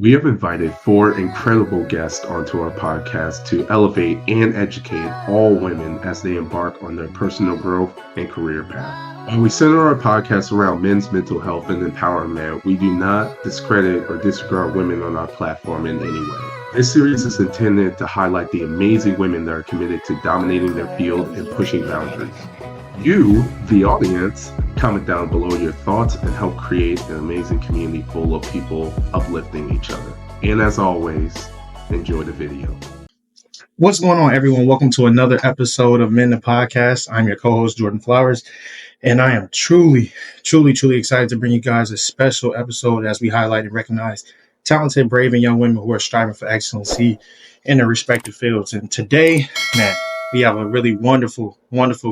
We have invited 4 incredible guests onto our podcast to elevate and educate all women as they embark on their personal growth and career path. When we center our podcast around men's mental health and empowerment, we do not discredit or disregard women on our platform in any way. This series is intended to highlight the amazing women that are committed to dominating their field and pushing boundaries. You, the audience, comment down below your thoughts and help create an amazing community full of people uplifting each other. And as always, enjoy the video. What's going on, everyone? Welcome to another episode of Menthepodcast. I'm your co-host, Jordan Flowers, and I am truly excited to bring you guys a special episode as we highlight and recognize talented, brave, and young women who are striving for excellency in their respective fields. And today, we have a really wonderful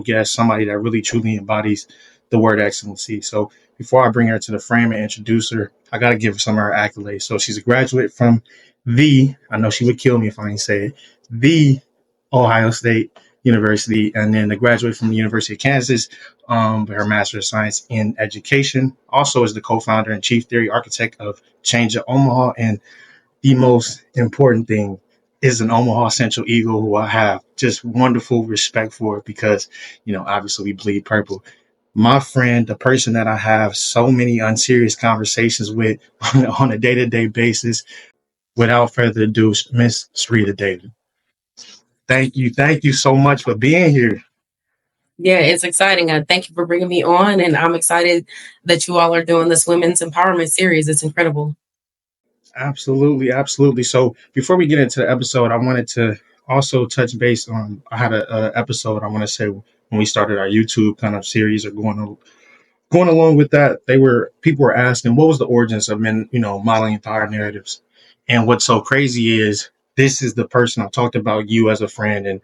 guest, somebody that really truly embodies the word excellency. So before I bring her to the frame and introduce her, I got to give her some of her accolades. So she's a graduate from I know she would kill me if I didn't say it, the Ohio State University, and then a graduate from the University of Kansas, with her Master of Science in Education. Also is the co-founder and chief theory architect of Change of Omaha. And the most important thing is an Omaha Central Eagle who I have just wonderful respect for because, obviously we bleed purple. My friend, the person that I have so many unserious conversations with on a day-to-day basis. Without further ado, Miss Charita Dailey. Thank you so much for being here. Yeah, it's exciting. Thank you for bringing me on, and I'm excited that you all are doing this women's empowerment series. It's incredible. Absolutely. So before we get into the episode, I wanted to also touch base on, I had a episode, I want to say, when we started our YouTube kind of series or going along with that, people were asking what was the origins of men, modeling power narratives. And what's so crazy is this is the person I talked about you as a friend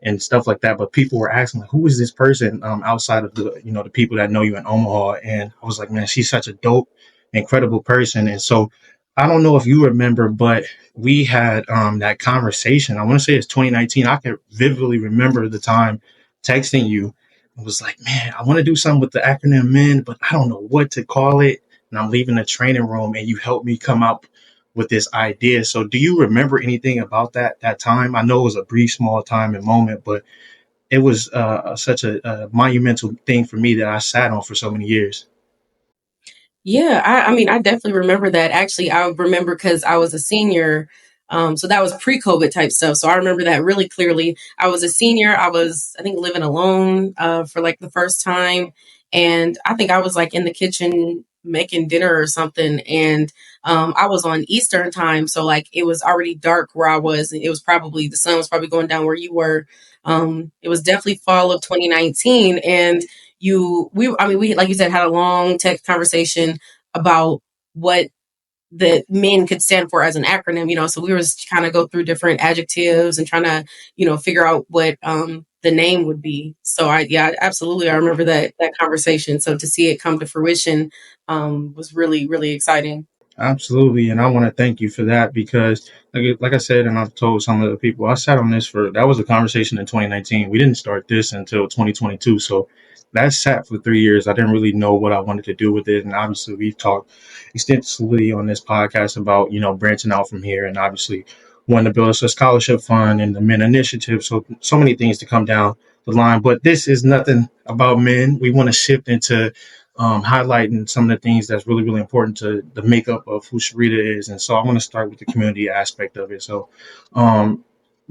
and stuff like that. But people were asking, like, who is this person outside of the people that know you in Omaha? And I was like, man, she's such a dope, incredible person. And so I don't know if you remember, but we had that conversation. I want to say it's 2019. I can vividly remember the time texting you. I was like, man, I want to do something with the acronym MEN, but I don't know what to call it. And I'm leaving the training room and you helped me come up with this idea. So do you remember anything about that time? I know it was a brief, small time and moment, but it was such a monumental thing for me that I sat on for so many years. Yeah, I mean, I definitely remember that. Actually, I remember because I was a senior. So that was pre-COVID type stuff. So I remember that really clearly. I was a senior. I think, living alone for like the first time. And I think I was like in the kitchen making dinner or something. And I was on Eastern time. So like it was already dark where I was. And the sun was probably going down where you were. It was definitely fall of 2019. And we, like you said, had a long text conversation about what the MEN could stand for as an acronym, so we were kind of go through different adjectives and trying to, figure out what the name would be. So absolutely. I remember that conversation. So to see it come to fruition was really, really exciting. Absolutely. And I want to thank you for that because like I said, and I've told some of the people, I sat on this that was a conversation in 2019. We didn't start this until 2022. So that sat for 3 years. I didn't really know what I wanted to do with it. And obviously we've talked extensively on this podcast about, branching out from here and obviously wanting to build a scholarship fund and the MEN initiative. So many things to come down the line, but this is nothing about men. We want to shift into highlighting some of the things that's really, really important to the makeup of who Charita is. And so I want to start with the community aspect of it. So,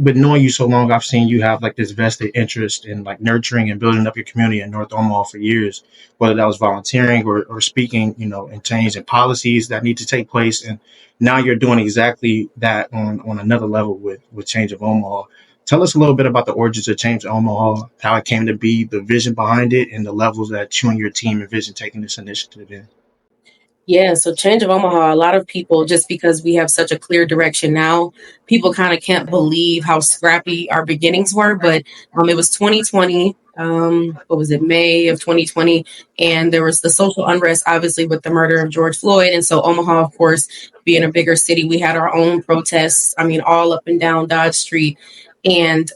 but knowing you so long, I've seen you have like this vested interest in like nurturing and building up your community in North Omaha for years, whether that was volunteering or speaking, and changing policies that need to take place. And now you're doing exactly that on another level with Change of Omaha. Tell us a little bit about the origins of Change of Omaha, how it came to be, the vision behind it, and the levels that you and your team envision taking this initiative in. Yeah, so Change of Omaha, a lot of people, just because we have such a clear direction now, people kind of can't believe how scrappy our beginnings were. But it was 2020. What was it, May of 2020? And there was the social unrest, obviously, with the murder of George Floyd. And so Omaha, of course, being a bigger city, we had our own protests, all up and down Dodge Street. And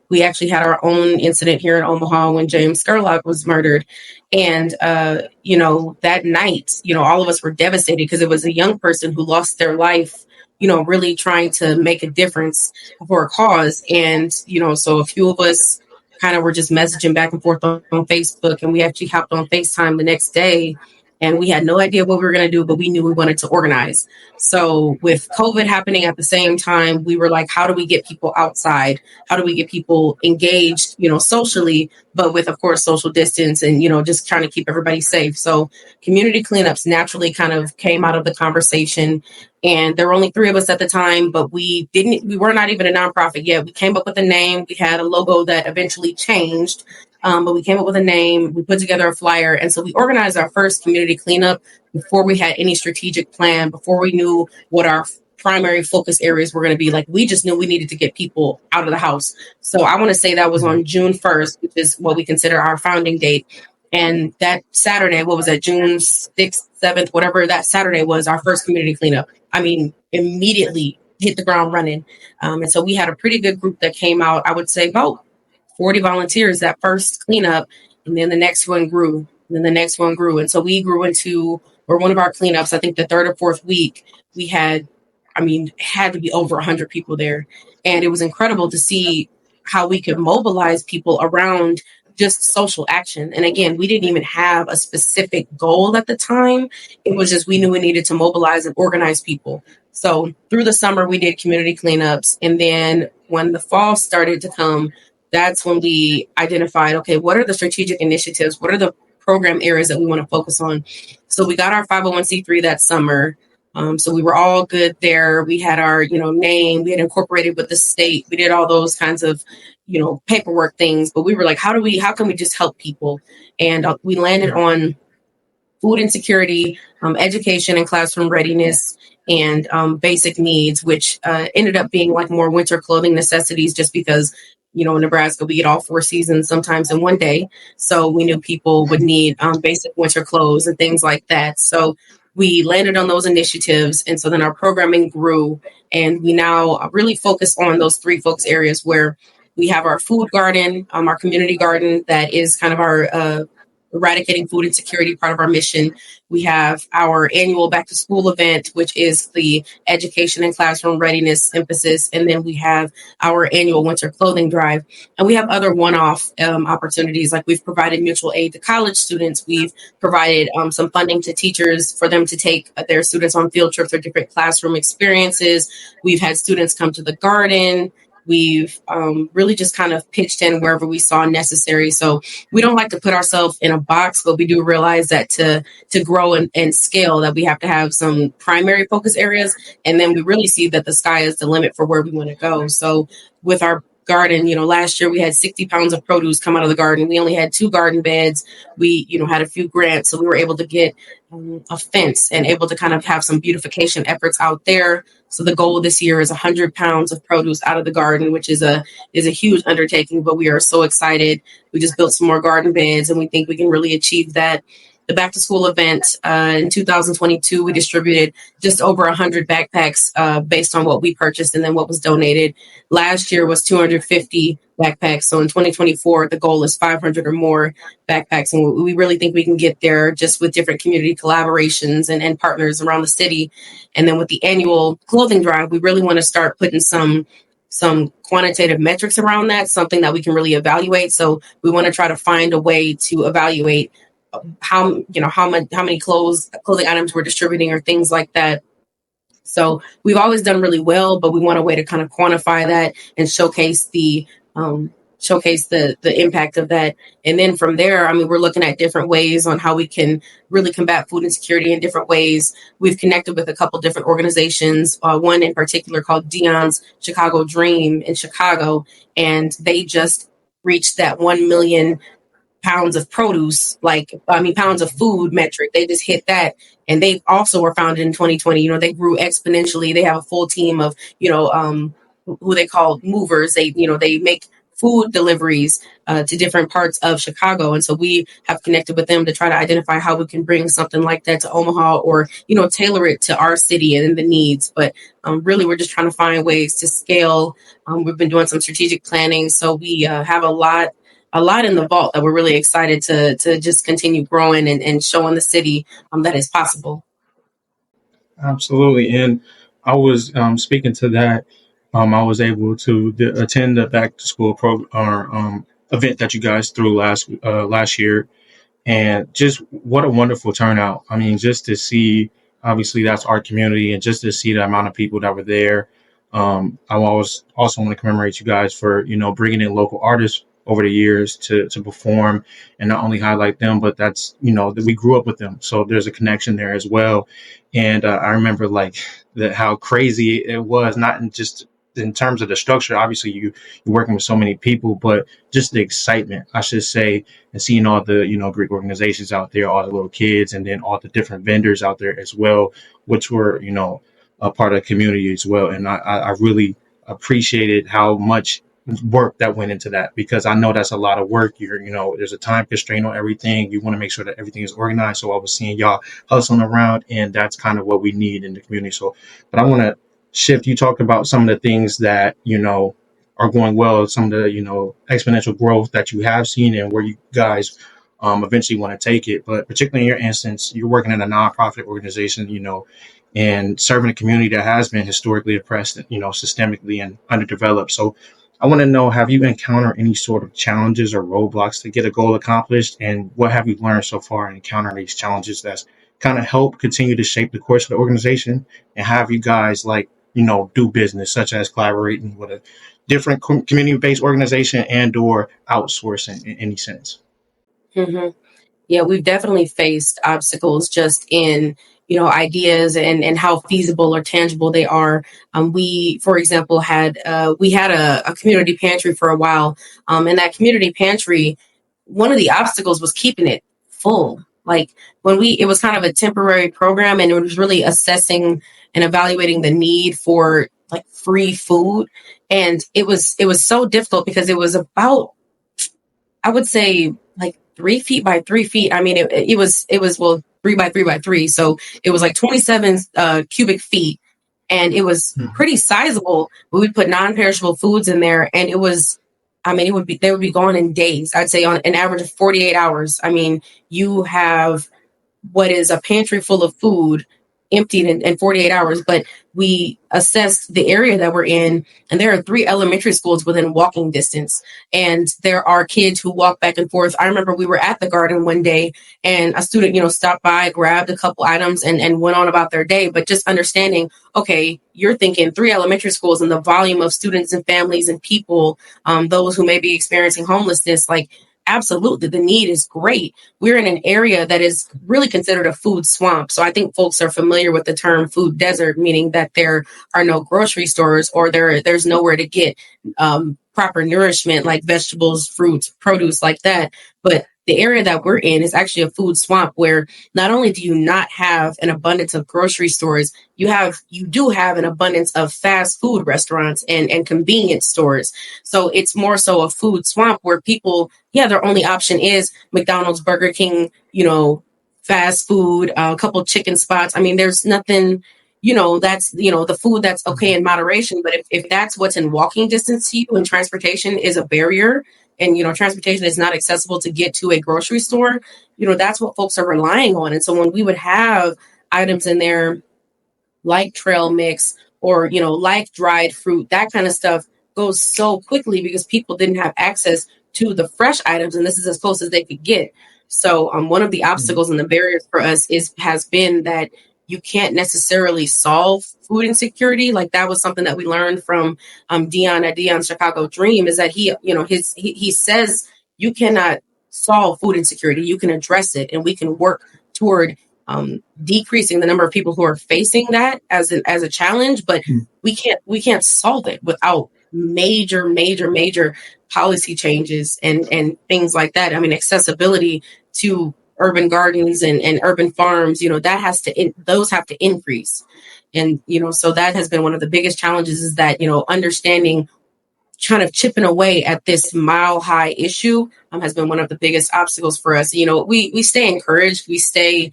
We actually had our own incident here in Omaha when James Scurlock was murdered. And, that night, all of us were devastated because it was a young person who lost their life, really trying to make a difference for a cause. And, so a few of us kind of were just messaging back and forth on Facebook, and we actually hopped on FaceTime the next day, and we had no idea what we were going to do, but we knew we wanted to organize. So with COVID happening at the same time, we were like, how do we get people outside? How do we get people engaged, socially, but with, of course, social distance and, just trying to keep everybody safe. So community cleanups naturally kind of came out of the conversation. And there were only 3 of us at the time, but we were not even a nonprofit yet. We came up with a name. We had a logo that eventually changed. But we came up with a name, we put together a flyer. And so we organized our first community cleanup before we had any strategic plan, before we knew what our primary focus areas were going to be. Like, we just knew we needed to get people out of the house. So I want to say that was on June 1st, which is what we consider our founding date. And that Saturday, what was that, June 6th, 7th, whatever that Saturday was, our first community cleanup. I mean, immediately hit the ground running. And so we had a pretty good group that came out, I would say about 40 volunteers that first cleanup. And then the next one grew. And then the next one grew. And so we grew into, or one of our cleanups, I think the 3rd or 4th week, we had to be over 100 people there. And it was incredible to see how we could mobilize people around just social action. And again, we didn't even have a specific goal at the time. It was just, we knew we needed to mobilize and organize people. So through the summer, we did community cleanups. And then when the fall started to come, that's when we identified, okay, what are the strategic initiatives? What are the program areas that we want to focus on? So we got our 501c3 that summer. So we were all good there. We had our, name, we had incorporated with the state. We did all those kinds of, paperwork things, but we were like, how can we just help people? And we landed on food insecurity, education and classroom readiness, and basic needs, which ended up being like more winter clothing necessities, just because, in Nebraska, we get all 4 seasons sometimes in one day. So we knew people would need basic winter clothes and things like that. So we landed on those initiatives. And so then our programming grew, and we now really focus on those 3 focus areas where we have our food garden, our community garden, that is kind of our eradicating food insecurity, part of our mission. We have our annual back to school event, which is the education and classroom readiness emphasis. And then we have our annual winter clothing drive. And we have other one-off opportunities, like we've provided mutual aid to college students. We've provided some funding to teachers for them to take their students on field trips or different classroom experiences. We've had students come to the garden. We've really just kind of pitched in wherever we saw necessary. So we don't like to put ourselves in a box, but we do realize that to grow and scale, that we have to have some primary focus areas. And then we really see that the sky is the limit for where we want to go. So with our garden, last year we had 60 pounds of produce come out of the garden. We only had 2 garden beds. We, had a few grants. So we were able to get a fence and able to kind of have some beautification efforts out there. So the goal this year is 100 pounds of produce out of the garden, which is a huge undertaking, but we are so excited. We just built some more garden beds, and we think we can really achieve that. The back to school event in 2022, we distributed just over 100 backpacks based on what we purchased and then what was donated. Last year was 250 backpacks. So in 2024, the goal is 500 or more backpacks. And we really think we can get there just with different community collaborations and partners around the city. And then with the annual clothing drive, we really want to start putting some quantitative metrics around that, something that we can really evaluate. So we want to try to find a way to evaluate how many clothing items we're distributing or things like that. So we've always done really well, but we want a way to kind of quantify that and showcase the impact of that. And then from there, we're looking at different ways on how we can really combat food insecurity in different ways. We've connected with a couple different organizations, one in particular called Dion's Chicago Dream in Chicago, and they just reached that 1 million pounds of produce, pounds of food metric. They just hit that. And they also were founded in 2020. They grew exponentially. They have a full team of, who they call movers. They make food deliveries to different parts of Chicago. And so we have connected with them to try to identify how we can bring something like that to Omaha, or, tailor it to our city and the needs. But really, we're just trying to find ways to scale. We've been doing some strategic planning. So we have a lot in the vault that we're really excited to just continue growing and showing the city that is possible. Absolutely. And I was speaking to that. I was able to attend the back to school event that you guys threw last year, and just what a wonderful turnout. I mean, just to see, obviously that's our community, and just to see the amount of people that were there. I always also want to commemorate you guys for, bringing in local artists over the years to perform, and not only highlight them, but that's, that we grew up with them. So there's a connection there as well. And I remember like how crazy it was, not in just in terms of the structure. Obviously you're working with so many people, but just the excitement, I should say, and seeing all the, Greek organizations out there, all the little kids, and then all the different vendors out there as well, which were, a part of the community as well. And I really appreciated how much work that went into that, because I know that's a lot of work. There's a time constraint on everything. You want to make sure that everything is organized. So I was seeing y'all hustling around, and that's kind of what we need in the community. So, but I want to shift. You talked about some of the things that, are going well, some of the, exponential growth that you have seen, and where you guys eventually want to take it. But particularly in your instance, you're working in a nonprofit organization, and serving a community that has been historically oppressed, systemically and underdeveloped. So I want to know, have you encountered any sort of challenges or roadblocks to get a goal accomplished? And what have you learned so far in encountering these challenges that's kind of helped continue to shape the course of the organization? And have you guys do business, such as collaborating with a different community-based organization and or outsourcing in any sense? Mm-hmm. Yeah, we've definitely faced obstacles just in, ideas and how feasible or tangible they are. We, for example, had a community pantry for a while. And that community pantry, one of the obstacles was keeping it full. Like it was kind of a temporary program, and it was really assessing and evaluating the need for like free food. And it was so difficult because it was about, I would say, like 3 feet by 3 feet. I mean, it was well 3 by 3 by 3, so it was like 27 cubic feet, and it was pretty sizable. But we'd put non-perishable foods in there, and it was, I mean, they would be gone in days. I'd say on an average of 48 hours. I mean, you have what is a pantry full of food emptied in 48 hours. But we assessed the area that we're in, and there are 3 elementary schools within walking distance, and there are kids who walk back and forth. I remember we were at the garden one day, and a student, stopped by, grabbed a couple items, and went on about their day. But just understanding, okay, you're thinking 3 elementary schools and the volume of students and families and people, those who may be experiencing homelessness, like, absolutely, the need is great. We're in an area that is really considered a food swamp. So I think folks are familiar with the term food desert, meaning that there are no grocery stores, or there's nowhere to get proper nourishment like vegetables, fruits, produce like that. But the area that we're in is actually a food swamp, where not only do you not have an abundance of grocery stores, you do have an abundance of fast food restaurants and convenience stores. So it's more so a food swamp where people, their only option is McDonald's, Burger King, fast food, a couple chicken spots. I mean, there's nothing, that's, the food that's okay in moderation. But if that's what's in walking distance to you, and transportation is a barrier, and, transportation is not accessible to get to a grocery store, that's what folks are relying on. And so when we would have items in there like trail mix, or, like dried fruit, that kind of stuff goes so quickly because people didn't have access to the fresh items. And this is as close as they could get. So one of the obstacles and the barriers for us has been that you can't necessarily solve food insecurity. Like, that was something that we learned from Dion at Dion's Chicago Dream, is that he says you cannot solve food insecurity. You can address it, and we can work toward decreasing the number of people who are facing that as a challenge. But we can't solve it without major policy changes and things like that. I mean, accessibility to urban gardens and urban farms, those have to increase. And, so that has been one of the biggest challenges, is that, understanding kind of chipping away at this mile high issue has been one of the biggest obstacles for us. We stay encouraged, we stay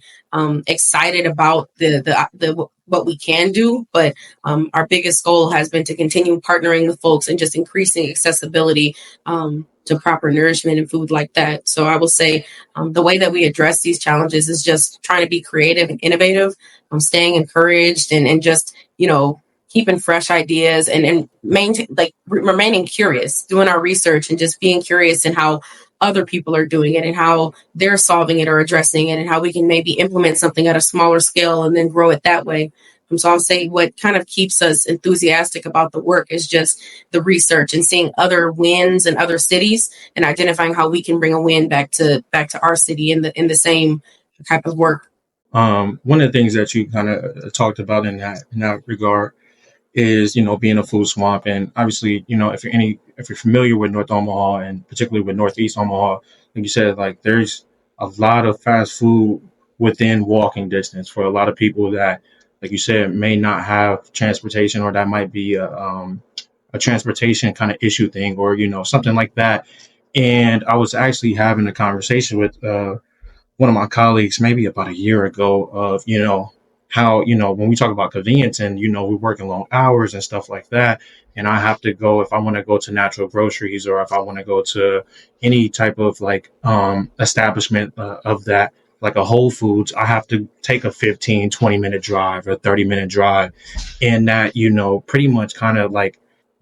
excited about the what we can do, but our biggest goal has been to continue partnering with folks and just increasing accessibility to proper nourishment and food like that. So I will say the way that we address these challenges is just trying to be creative and innovative, staying encouraged and just, keeping fresh ideas and remaining curious, doing our research and just being curious in how other people are doing it and how they're solving it or addressing it and how we can maybe implement something at a smaller scale and then grow it that way. So I'll say what kind of keeps us enthusiastic about the work is just the research and seeing other wins in other cities and identifying how we can bring a win back to our city in the same type of work. One of the things that you kind of talked about in that regard is, being a food swamp. And obviously, if you're familiar with North Omaha and particularly with Northeast Omaha, like you said, like there's a lot of fast food within walking distance for a lot of people that, like you said, may not have transportation, or that might be a transportation kind of issue thing, or, something like that. And I was actually having a conversation with one of my colleagues maybe about a year ago of, how, when we talk about convenience and, we're working long hours and stuff like that. And I have to go, if I want to go to natural groceries or if I want to go to any type of establishment of that, like a Whole Foods, I have to take a 15, 20-minute drive or 30-minute drive. And that, pretty much kind of like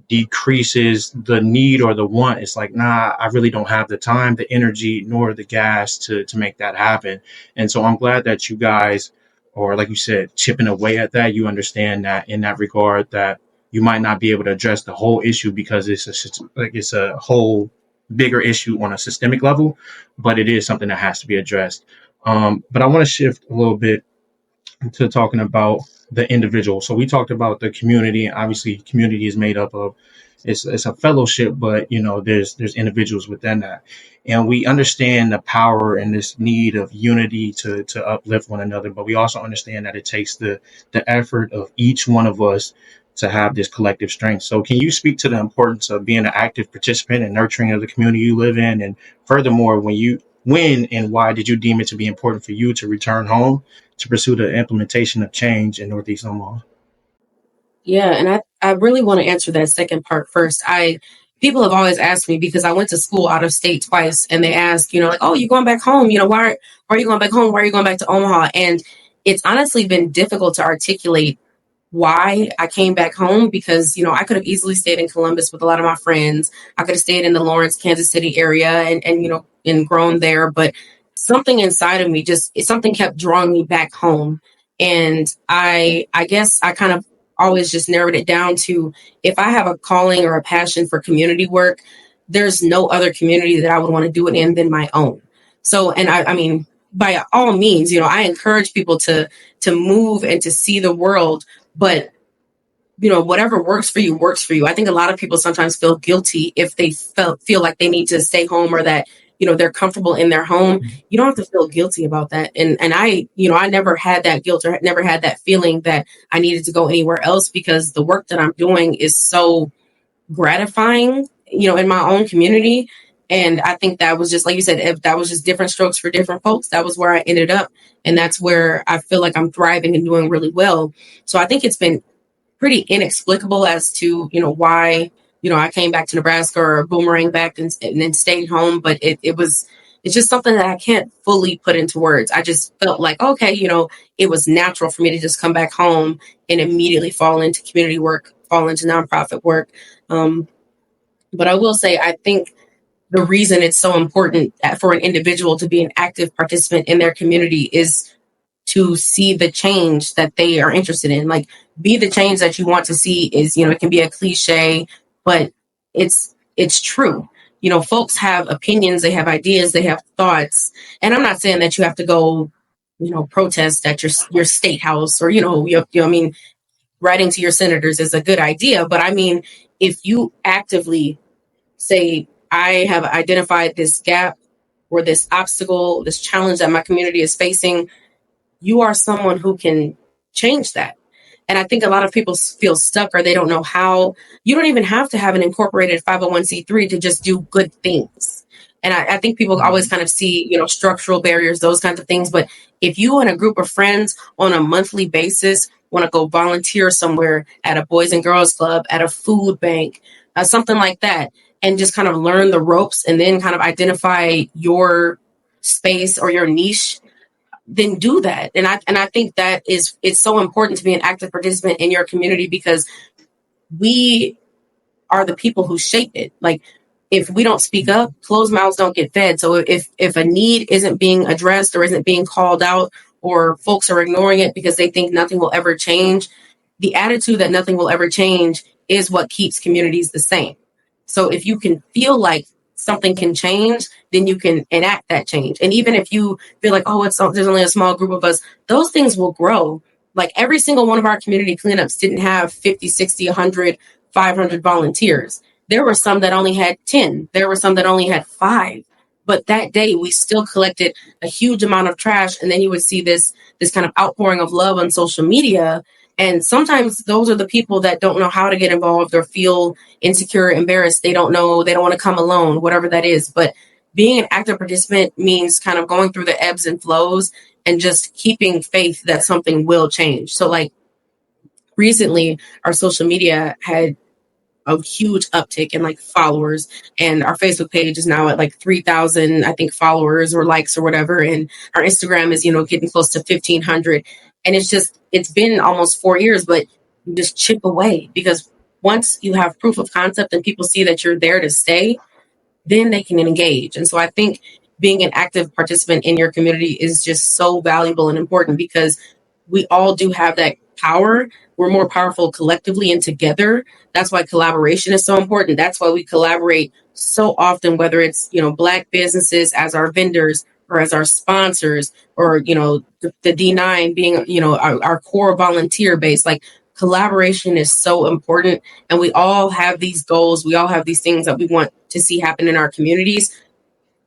decreases the need or the want. It's like, nah, I really don't have the time, the energy, nor the gas to make that happen. And so I'm glad that you guys, or like you said, chipping away at that. You understand that in that regard that you might not be able to address the whole issue because it's a whole bigger issue on a systemic level, but it is something that has to be addressed. But I want to shift a little bit to talking about the individual. So we talked about the community. Obviously, community is made up of it's a fellowship, but there's individuals within that, and we understand the power and this need of unity to uplift one another. But we also understand that it takes the effort of each one of us to have this collective strength. So can you speak to the importance of being an active participant and nurturing of the community you live in? And furthermore, when and why did you deem it to be important for you to return home to pursue the implementation of change in Northeast Omaha? Yeah, and I really want to answer that second part first. People have always asked me because I went to school out of state twice, and they ask, like, oh, you going back home? Why are you going back home? Why are you going back to Omaha? And it's honestly been difficult to articulate why I came back home because, I could have easily stayed in Columbus with a lot of my friends. I could have stayed in the Lawrence, Kansas City area and grown there. But something inside of me something kept drawing me back home. And I guess I kind of always just narrowed it down to if I have a calling or a passion for community work, there's no other community that I would want to do it in than my own. So, and I mean, by all means, I encourage people to move and to see the world, but whatever works for you works for you. I think a lot of people sometimes feel guilty if they feel like they need to stay home or that they're comfortable in their home. You don't have to feel guilty about that. And I never had that guilt or never had that feeling that I needed to go anywhere else because the work that I'm doing is so gratifying, in my own community. And I think that was just, like you said, if that was just different strokes for different folks, that was where I ended up. And that's where I feel like I'm thriving and doing really well. So I think it's been pretty inexplicable as to, why, I came back to Nebraska or boomerang back and then stayed home. But it's just something that I can't fully put into words. I just felt like, okay, it was natural for me to just come back home and immediately fall into community work, fall into nonprofit work. But I will say, I think the reason it's so important for an individual to be an active participant in their community is to see the change that they are interested in. Like, be the change that you want to see is, it can be a cliche, but it's true. Folks have opinions, they have ideas, they have thoughts. And I'm not saying that you have to go, protest at your state house or, I mean, writing to your senators is a good idea. But I mean, if you actively say, I have identified this gap or this obstacle, this challenge that my community is facing, you are someone who can change that. And I think a lot of people feel stuck or they don't know how. You don't even have to have an incorporated 501c3 to just do good things. And I think people always kind of see, structural barriers, those kinds of things. But if you and a group of friends on a monthly basis want to go volunteer somewhere at a Boys and Girls Club, at a food bank, something like that, and just kind of learn the ropes and then kind of identify your space or your niche, then do that. And I think that it's so important to be an active participant in your community, because we are the people who shape it. Like, if we don't speak up, closed mouths don't get fed. So if a need isn't being addressed or isn't being called out, or folks are ignoring it because they think nothing will ever change, the attitude that nothing will ever change is what keeps communities the same. So if you can feel like something can change, then you can enact that change. And even if you feel like, there's only a small group of us, those things will grow. Like, every single one of our community cleanups didn't have 50, 60, 100, 500 volunteers. There were some that only had 10. There were some that only had 5. But that day, we still collected a huge amount of trash. And then you would see this kind of outpouring of love on social media. And sometimes those are the people that don't know how to get involved or feel insecure, embarrassed. They don't know, they don't want to come alone, whatever that is. But being an active participant means kind of going through the ebbs and flows and just keeping faith that something will change. So, like, recently, our social media had a huge uptick in like followers, and our Facebook page is now at like 3,000, I think, followers or likes or whatever. And our Instagram is, getting close to 1,500. And it's been almost 4 years, but you just chip away, because once you have proof of concept and people see that you're there to stay, then they can engage. And so I think being an active participant in your community is just so valuable and important, because we all do have that power. We're more powerful collectively and together. That's why collaboration is so important. That's why we collaborate so often, whether it's, Black businesses as our vendors or as our sponsors, or, the D9 being, our core volunteer base. Like, collaboration is so important. And we all have these goals. We all have these things that we want to see happen in our communities.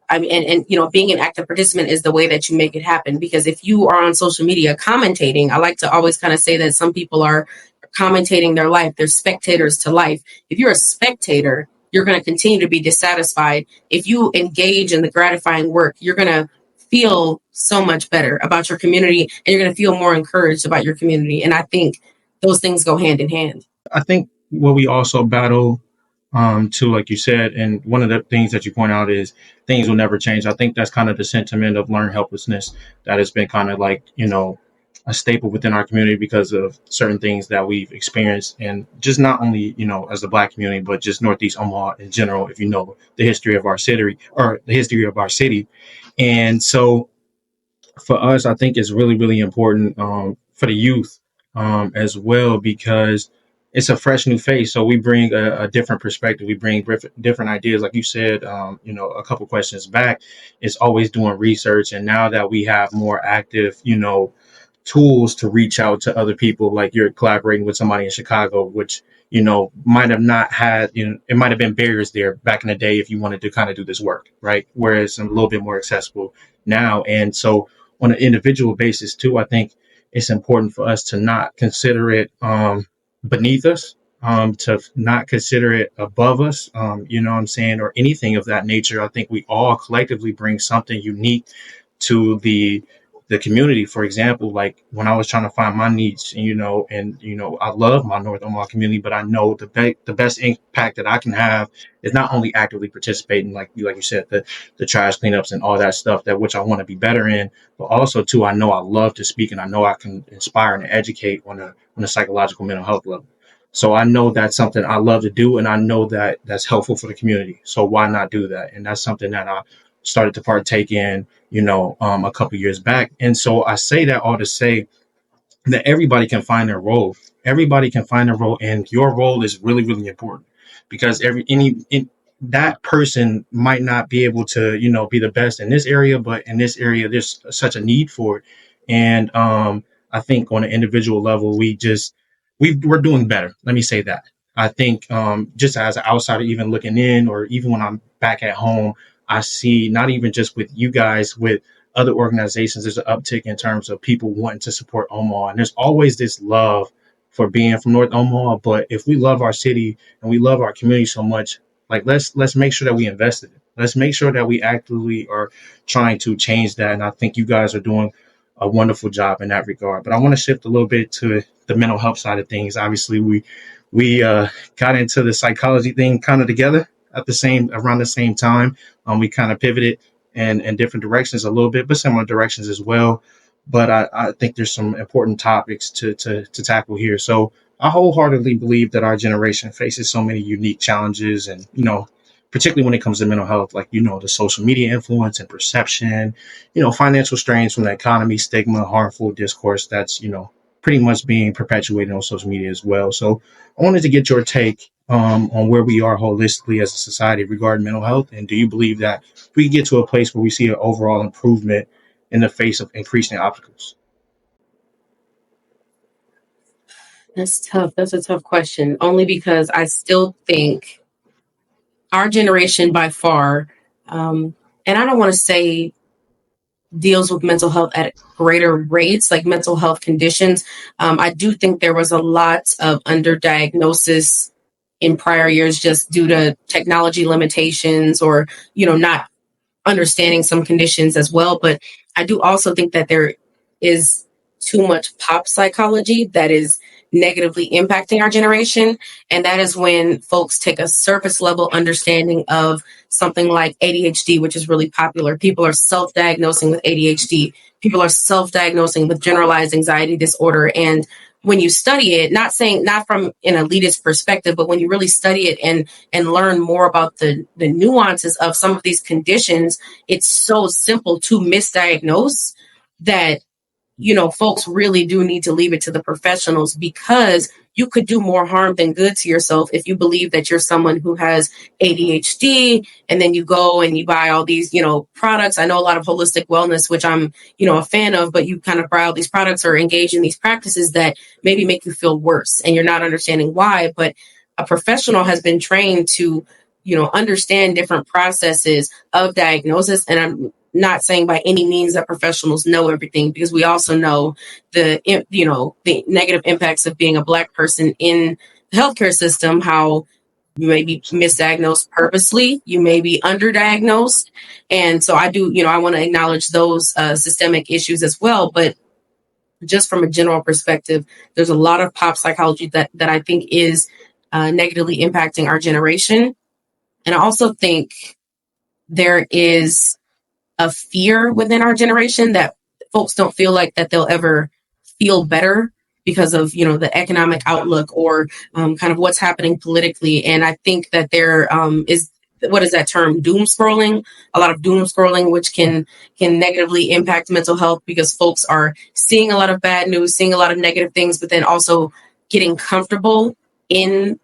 I mean, and being an active participant is the way that you make it happen. Because if you are on social media commentating, I like to always kind of say that some people are commentating their life. They're spectators to life. If you're a spectator, you're going to continue to be dissatisfied. If you engage in the gratifying work, you're going to feel so much better about your community, and you're going to feel more encouraged about your community. And I think those things go hand in hand. I think what we also battle too, like you said, and one of the things that you point out is things will never change. I think that's kind of the sentiment of learned helplessness that has been kind of like, a staple within our community because of certain things that we've experienced. And just not only, as a Black community, but just Northeast Omaha in general, if you know the history of our city. And so for us, I think it's really, really important for the youth as well, because it's a fresh new face. So we bring a different perspective. We bring different ideas. Like you said, a couple questions back, it's always doing research. And now that we have more active, tools to reach out to other people, like you're collaborating with somebody in Chicago, which, might have not had, it might have been barriers there back in the day if you wanted to kind of do this work, right? Whereas it's a little bit more accessible now. And so on an individual basis too, I think it's important for us to not consider it beneath us, to not consider it above us, you know what I'm saying, or anything of that nature. I think we all collectively bring something unique to the community. For example, like when I was trying to find my niche, I love my North Omaha community, but I know the best impact that I can have is not only actively participating, like you said, the trash cleanups and all that stuff, that which I want to be better in, but also too, I know I love to speak, and I know I can inspire and educate on a psychological mental health level. So I know that's something I love to do, and I know that that's helpful for the community. So why not do that? And that's something that I started to partake in, a couple years back. And so I say that all to say that everybody can find their role. Everybody can find their role, and your role is really, really important, because that person might not be able to, be the best in this area, but in this area, there's such a need for it. And I think on an individual level, we're doing better. Let me say that. I think just as an outsider, even looking in, or even when I'm back at home, I see not even just with you guys, with other organizations, there's an uptick in terms of people wanting to support Omaha. And there's always this love for being from North Omaha. But if we love our city and we love our community so much, like let's make sure that we invest in it. Let's make sure that we actively are trying to change that. And I think you guys are doing a wonderful job in that regard. But I want to shift a little bit to the mental health side of things. Obviously, we got into the psychology thing kind of together at the same around the same time. We kind of pivoted in different directions a little bit, but similar directions as well. But I think there's some important topics to tackle here. So I wholeheartedly believe that our generation faces so many unique challenges, and particularly when it comes to mental health, like the social media influence and perception, financial strains from the economy, stigma, harmful discourse that's pretty much being perpetuated on social media as well. So I wanted to get your take on where we are holistically as a society regarding mental health, and do you believe that we get to a place where we see an overall improvement in the face of increasing obstacles? That's tough. That's a tough question, only because I still think our generation by far, and I don't want to say deals with mental health at greater rates, like mental health conditions. I do think there was a lot of underdiagnosis in prior years just due to technology limitations or, not understanding some conditions as well. But I do also think that there is too much pop psychology that is negatively impacting our generation. And that is when folks take a surface level understanding of something like ADHD, which is really popular. People are self-diagnosing with ADHD. People are self-diagnosing with generalized anxiety disorder. And when you study it, not from an elitist perspective, but when you really study it and learn more about the nuances of some of these conditions, it's so simple to misdiagnose that folks really do need to leave it to the professionals, because you could do more harm than good to yourself if you believe that you're someone who has ADHD and then you go and you buy all these, products. I know a lot of holistic wellness, which I'm, a fan of, but you kind of buy all these products or engage in these practices that maybe make you feel worse and you're not understanding why. But a professional has been trained to, understand different processes of diagnosis. And I'm not saying by any means that professionals know everything, because we also know the negative impacts of being a Black person in the healthcare system, how you may be misdiagnosed purposely, you may be underdiagnosed. And so I do, I want to acknowledge those systemic issues as well. But just from a general perspective, there's a lot of pop psychology that I think is negatively impacting our generation. And I also think there is a fear within our generation that folks don't feel like that they'll ever feel better because of, the economic outlook or kind of what's happening politically. And I think that there is, what is that term? Doom scrolling, a lot of doom scrolling, which can negatively impact mental health, because folks are seeing a lot of bad news, seeing a lot of negative things, but then also getting comfortable in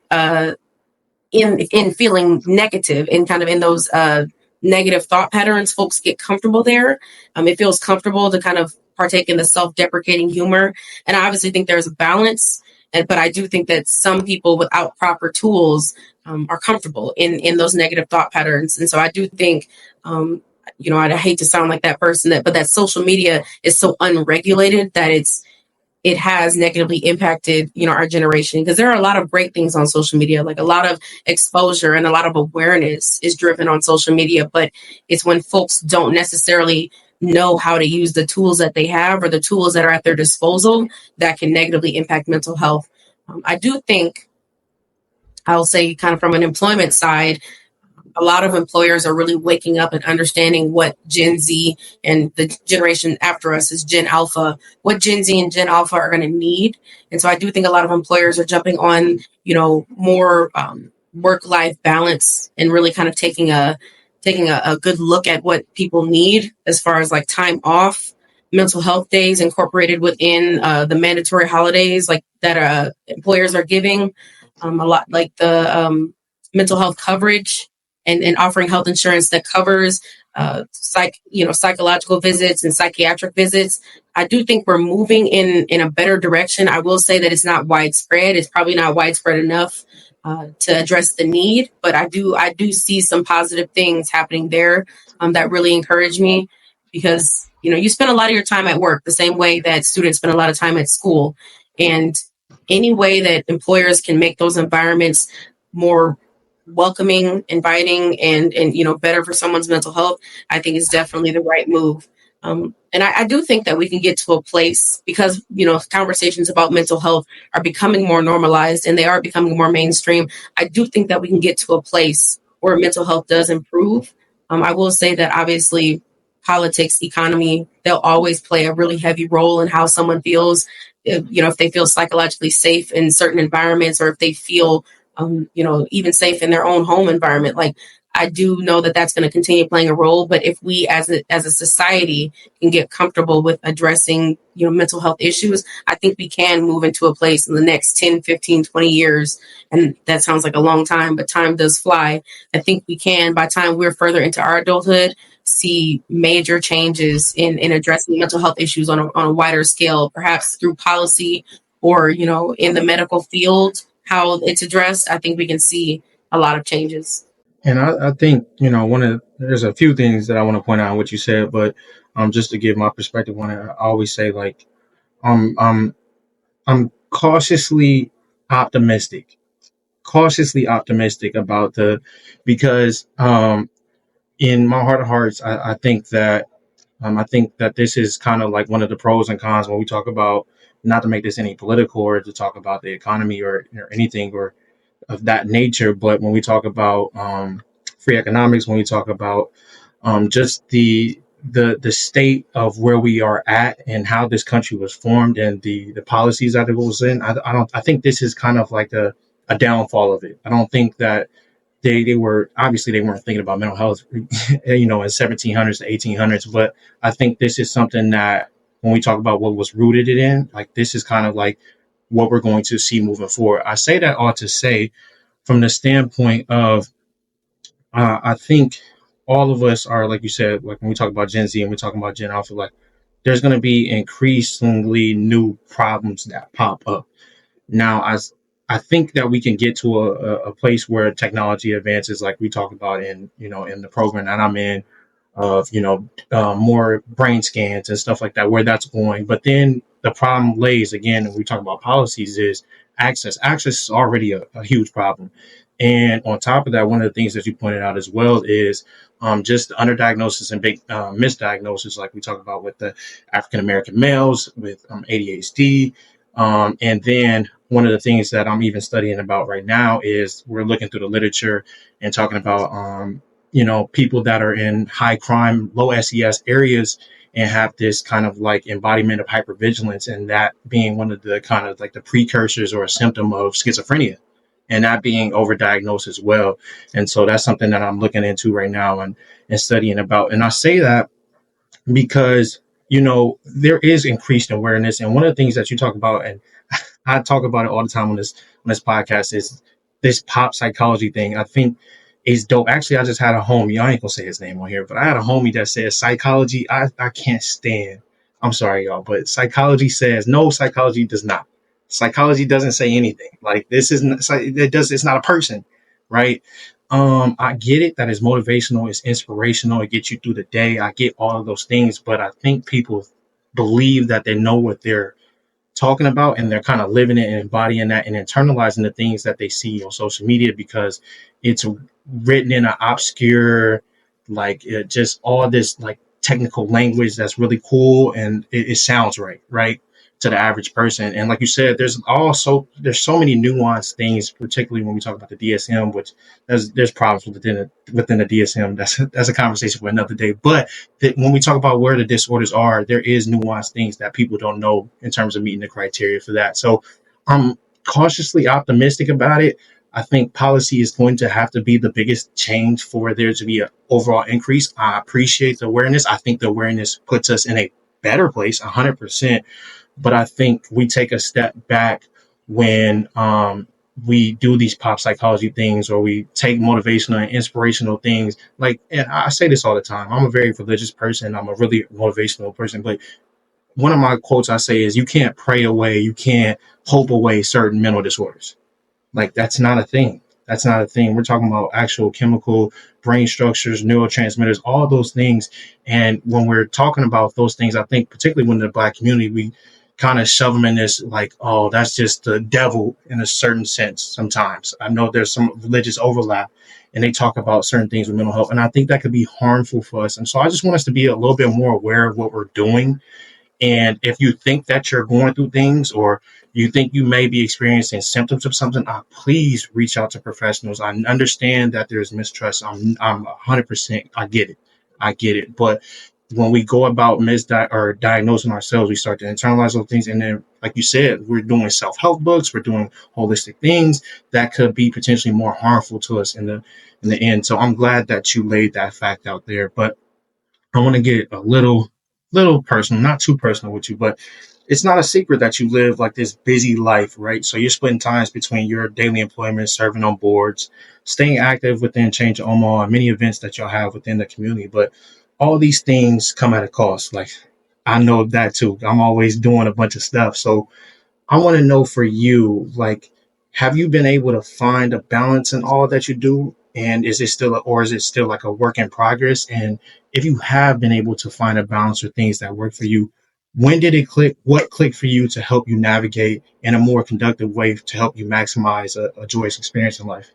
feeling negative and kind of in those negative thought patterns. Folks get comfortable there. It feels comfortable to kind of partake in the self-deprecating humor. And I obviously think there's a balance, but I do think that some people without proper tools are comfortable in those negative thought patterns. And so I do think, I hate to sound like that person, but that social media is so unregulated that it has negatively impacted, our generation, because there are a lot of great things on social media, like a lot of exposure and a lot of awareness is driven on social media. But it's when folks don't necessarily know how to use the tools that they have or the tools that are at their disposal that can negatively impact mental health. I do think, I'll say kind of from an employment side, a lot of employers are really waking up and understanding what Gen Z and the generation after us is Gen Alpha, what Gen Z and Gen Alpha are going to need. And so I do think a lot of employers are jumping on, more work-life balance and really kind of taking a good look at what people need as far as like time off, mental health days incorporated within the mandatory holidays like that employers are giving, a lot like the mental health coverage and offering health insurance that covers psychological visits and psychiatric visits. I do think we're moving in a better direction. I will say that it's not widespread. It's probably not widespread enough to address the need, but I do see some positive things happening there that really encourage me, because you spend a lot of your time at work the same way that students spend a lot of time at school. And any way that employers can make those environments more welcoming, inviting, and better for someone's mental health, I think is definitely the right move. And I do think that we can get to a place because conversations about mental health are becoming more normalized and they are becoming more mainstream. I do think that we can get to a place where mental health does improve. I will say that obviously politics, economy, they'll always play a really heavy role in how someone feels. If they feel psychologically safe in certain environments, or if they feel even safe in their own home environment. Like, I do know that that's going to continue playing a role, but if we as a society can get comfortable with addressing, mental health issues, I think we can move into a place in the next 10, 15, 20 years. And that sounds like a long time, but time does fly. I think we can, by the time we're further into our adulthood, see major changes in addressing mental health issues on a wider scale, perhaps through policy or, in the medical field, how it's addressed. I think we can see a lot of changes. And I think, there's a few things that I want to point out in what you said, but just to give my perspective on it, I always say like, um, um, I'm cautiously optimistic about because in my heart of hearts, I think that this is kind of like one of the pros and cons when we talk about, not to make this any political or to talk about the economy or anything or of that nature, but when we talk about free economics, when we talk about just the state of where we are at and how this country was formed and the policies that it was in, I think this is kind of like a downfall of it. I don't think that they were, obviously they weren't thinking about mental health, in 1700s to 1800s, but I think this is something that when we talk about what was rooted it in, like this is kind of like what we're going to see moving forward. I say that all to say, from the standpoint of, I think all of us are, like you said, like when we talk about Gen Z and we're talking about Gen Alpha, like there's going to be increasingly new problems that pop up. Now, as I think that we can get to a place where technology advances, like we talk about in the program that I'm in, of more brain scans and stuff like that, where that's going. But then the problem lays again, when we talk about policies, is access. Access is already a huge problem. And on top of that, one of the things that you pointed out as well is just the underdiagnosis and big misdiagnosis, like we talk about with the African American males with ADHD. And then one of the things that I'm even studying about right now is we're looking through the literature and talking about people that are in high crime, low SES areas and have this kind of like embodiment of hypervigilance, and that being one of the kind of like the precursors or a symptom of schizophrenia, and that being overdiagnosed as well. And so that's something that I'm looking into right now and studying about. And I say that because, there is increased awareness. And one of the things that you talk about, and I talk about it all the time on this podcast, is this pop psychology thing. I think is dope. Actually, I just had a homie. I ain't gonna say his name on here, but I had a homie that says psychology. I can't stand. I'm sorry, y'all, but psychology says no. Psychology does not. Psychology doesn't say anything. Like this isn't. It does. It's not a person, right? I get it that it's motivational, it's inspirational, it gets you through the day. I get all of those things, but I think people believe that they know what they're talking about and they're kind of living it and embodying that and internalizing the things that they see on social media because it's written in an obscure, like just all this like technical language that's really cool and it sounds right to the average person. And like you said, there's so many nuanced things, particularly when we talk about the DSM, which there's problems within the DSM. That's a conversation for another day. But when we talk about where the disorders are, there is nuanced things that people don't know in terms of meeting the criteria for that. So I'm cautiously optimistic about it. I think policy is going to have to be the biggest change for there to be an overall increase. I appreciate the awareness. I think the awareness puts us in a better place, 100%. But I think we take a step back when we do these pop psychology things or we take motivational and inspirational things. Like, and I say this all the time, I'm a very religious person. I'm a really motivational person. But one of my quotes I say is, you can't pray away, you can't hope away certain mental disorders. Like, that's not a thing. That's not a thing. We're talking about actual chemical brain structures, neurotransmitters, all those things. And when we're talking about those things, I think particularly when the Black community, we kind of shove them in this like, oh, that's just the devil in a certain sense. Sometimes I know there's some religious overlap and they talk about certain things with mental health. And I think that could be harmful for us. And so I just want us to be a little bit more aware of what we're doing. And if you think that you're going through things or you think you may be experiencing symptoms of something, please reach out to professionals. I understand that there's mistrust. I'm 100%. I get it. I get it. But when we go about or diagnosing ourselves, we start to internalize those things. And then, like you said, we're doing self-help books, we're doing holistic things that could be potentially more harmful to us in the end. So I'm glad that you laid that fact out there. But I want to get a little personal, not too personal with you, but it's not a secret that you live like this busy life, right? So you're splitting times between your daily employment, serving on boards, staying active within Change Omaha, and many events that y'all have within the community. But all these things come at a cost. Like, I know that too. I'm always doing a bunch of stuff. So I want to know for you, like, have you been able to find a balance in all that you do? And is it still like a work in progress? And if you have been able to find a balance or things that work for you, when did it click? What clicked for you to help you navigate in a more conductive way to help you maximize a joyous experience in life?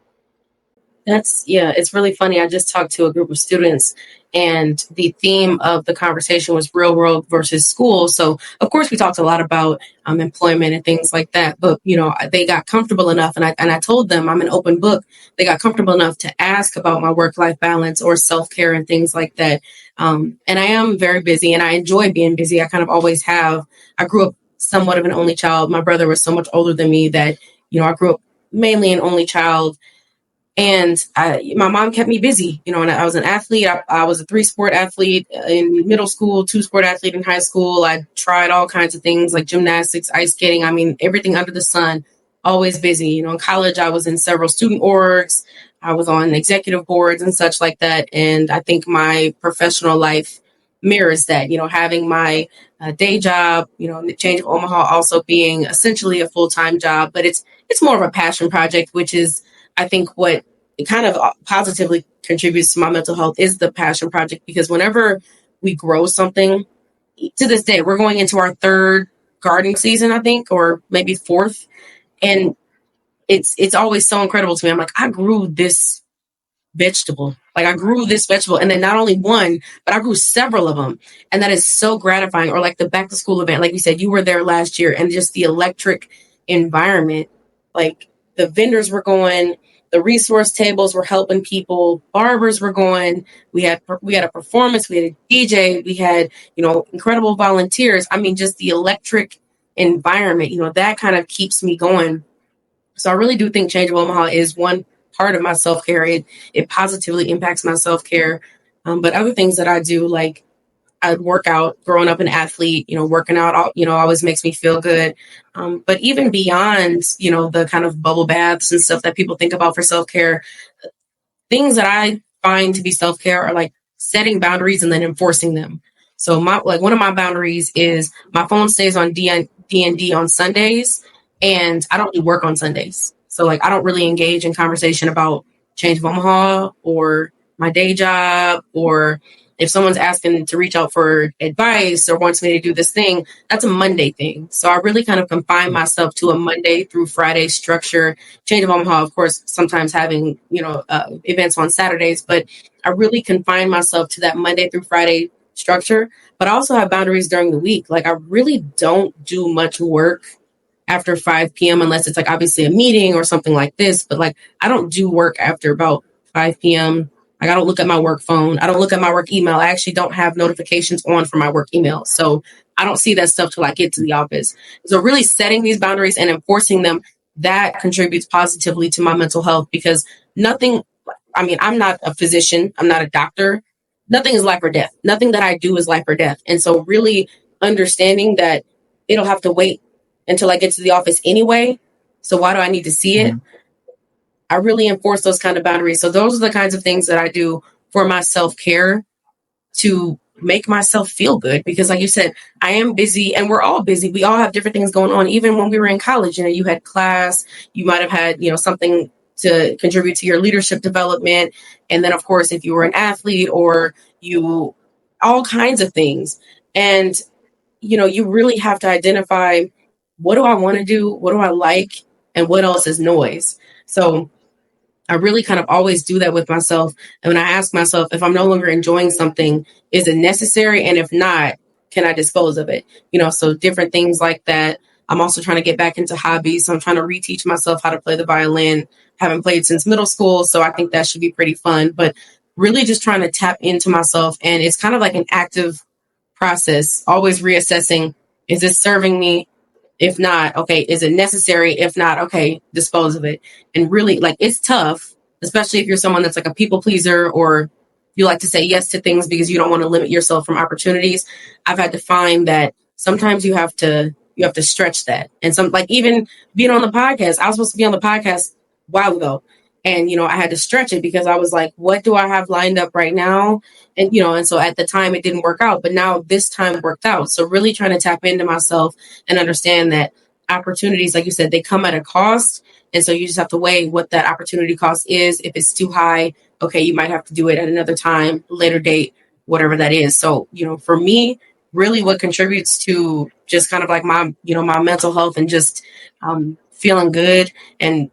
It's really funny. I just talked to a group of students and the theme of the conversation was real world versus school. So of course we talked a lot about employment and things like that, but they got comfortable enough. And I told them I'm an open book. They got comfortable enough to ask about my work-life balance or self-care and things like that. And I am very busy and I enjoy being busy. I kind of always have. I grew up somewhat of an only child. My brother was so much older than me that, I grew up mainly an only child. And my mom kept me busy, and I was an athlete. I was a 3-sport athlete in middle school, 2-sport athlete in high school. I tried all kinds of things like gymnastics, ice skating. I mean, everything under the sun, always busy. In college, I was in several student orgs. I was on executive boards and such like that. And I think my professional life mirrors that, having my day job, Change of Omaha also being essentially a full-time job, but it's more of a passion project, which is, I think, what it kind of positively contributes to my mental health is the passion project, because whenever we grow something, to this day, we're going into our 3rd gardening season, I think, or maybe 4th. And it's always so incredible to me. I'm like, I grew this vegetable. Like I grew this vegetable and then not only one, but I grew several of them. And that is so gratifying. Or like the back to school event, like you said, you were there last year and just the electric environment, like the vendors were going, the resource tables were helping people, barbers were going, we had a performance, we had a DJ, we had, incredible volunteers. I mean, just the electric environment, that kind of keeps me going. So I really do think Change of Omaha is one part of my self-care. It positively impacts my self-care. But other things that I do, like I work out, growing up an athlete, working out, always makes me feel good. But even beyond, the kind of bubble baths and stuff that people think about for self-care, things that I find to be self-care are like setting boundaries and then enforcing them. So one of my boundaries is my phone stays on D&D on Sundays, and I don't do work on Sundays. So like I don't really engage in conversation about Change of Omaha or my day job, or if someone's asking to reach out for advice or wants me to do this thing, that's a Monday thing. So I really kind of confine myself to a Monday through Friday structure. Change of Omaha, of course, sometimes having, events on Saturdays, but I really confine myself to that Monday through Friday structure, but I also have boundaries during the week. Like I really don't do much work after 5 p.m. unless it's like obviously a meeting or something like this, but like I don't do work after about 5 p.m. Like I don't look at my work phone. I don't look at my work email. I actually don't have notifications on for my work email. So I don't see that stuff till I get to the office. So really setting these boundaries and enforcing them, that contributes positively to my mental health, because I'm not a physician. I'm not a doctor. Nothing is life or death. Nothing that I do is life or death. And so really understanding that it'll have to wait until I get to the office anyway. So why do I need to see it? I really enforce those kind of boundaries. So those are the kinds of things that I do for my self-care to make myself feel good. Because like you said, I am busy and we're all busy. We all have different things going on. Even when we were in college, you had class, you might have had, something to contribute to your leadership development. And then of course, if you were an athlete or all kinds of things. And you really have to identify, what do I want to do? What do I like? And what else is noise? So I really kind of always do that with myself. And when I ask myself, if I'm no longer enjoying something, is it necessary? And if not, can I dispose of it? So different things like that. I'm also trying to get back into hobbies. So I'm trying to reteach myself how to play the violin. Haven't played since middle school. So I think that should be pretty fun. But really just trying to tap into myself. And it's kind of like an active process, always reassessing, is this serving me? If not, okay, is it necessary? If not, okay, dispose of it. And really, like, it's tough, especially if you're someone that's like a people pleaser, or you like to say yes to things because you don't want to limit yourself from opportunities. I've had to find that sometimes you have to stretch that. And some, like, even being on the podcast, I was supposed to be on the podcast a while ago. And, I had to stretch it because I was like, what do I have lined up right now? And so at the time it didn't work out, but now this time worked out. So really trying to tap into myself and understand that opportunities, like you said, they come at a cost. And so you just have to weigh what that opportunity cost is. If it's too high, okay, you might have to do it at another time, later date, whatever that is. So, for me, really what contributes to just kind of like my mental health and just feeling good and,